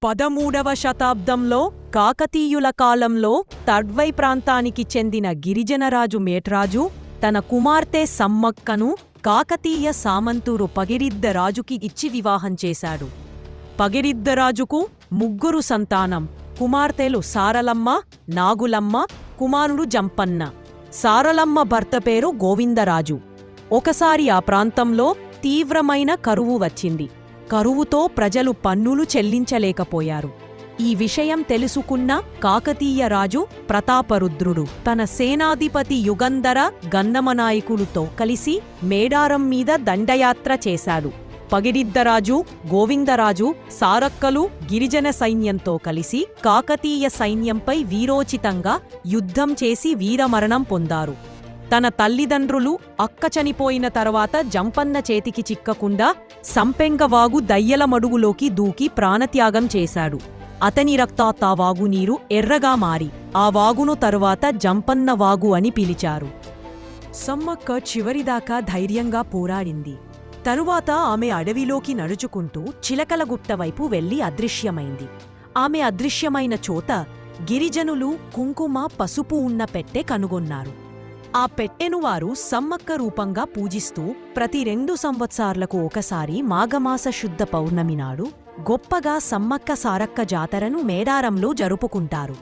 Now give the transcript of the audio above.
13వ శతాబ్దంలో కాకతీయుల కాలంలో తడ్వై ప్రాంతానికి చెందిన గిరిజనరాజు మేట్రాజు తన కుమార్తె సమ్మక్కను కాకతీయ సామంతురు పగిడిద్దరాజుకి ఇచ్చి వివాహం చేశాడు. పగిడిద్దరాజుకు 3 సంతానం. కుమార్తెలు సారలమ్మ, నాగులమ్మ, కుమారుడు జంపన్న. సారలమ్మ భర్త పేరు గోవిందరాజు. ఒకసారి ఆ ప్రాంతంలో తీవ్రమైన కరువు వచ్చింది. కరువుతో ప్రజలు పన్నులు చెల్లించలేకపోయారు. ఈ విషయం తెలుసుకున్న కాకతీయ రాజు ప్రతాపరుద్రుడు తన సేనాధిపతి యుగంధర గన్నమనాయకులతో కలిసి మేడారం మీద దండయాత్ర చేశాడు. పగిడిద్దరాజు, గోవిందరాజు, సారక్కలు గిరిజన సైన్యంతో కలిసి కాకతీయ సైన్యంపై వీరోచితంగా యుద్ధం చేసి వీరమరణం పొందారు. తన తల్లిదండ్రులు అక్క చనిపోయిన తర్వాత జంపన్న చేతికి చిక్కకుండా సంపెంగవాగు దయ్యలమడుగులోకి దూకి ప్రాణత్యాగం చేశాడు. అతని రక్తాత్ ఆ వాగునీరు ఎర్రగా మారి ఆ వాగును తరువాత జంపన్న వాగు అని పిలిచారు. సమ్మక్క చివరిదాకా ధైర్యంగా పోరాడింది. తరువాత ఆమె అడవిలోకి నడుచుకుంటూ చిలకలగుట్ట వైపు వెళ్లి అదృశ్యమైంది. ఆమె అదృశ్యమైన చోట గిరిజనులు కుంకుమ, పసుపు ఉన్న పెట్టె కనుగొన్నారు. ఆ పెట్టెను వారు సమ్మక్క రూపంగా పూజిస్తూ ప్రతి 2 సంవత్సరాలకు ఒకసారి మాఘమాస శుద్ధ పౌర్ణమి నాడు గొప్పగా సమ్మక్క సారక్క జాతరను మేడారంలో జరుపుకుంటారు.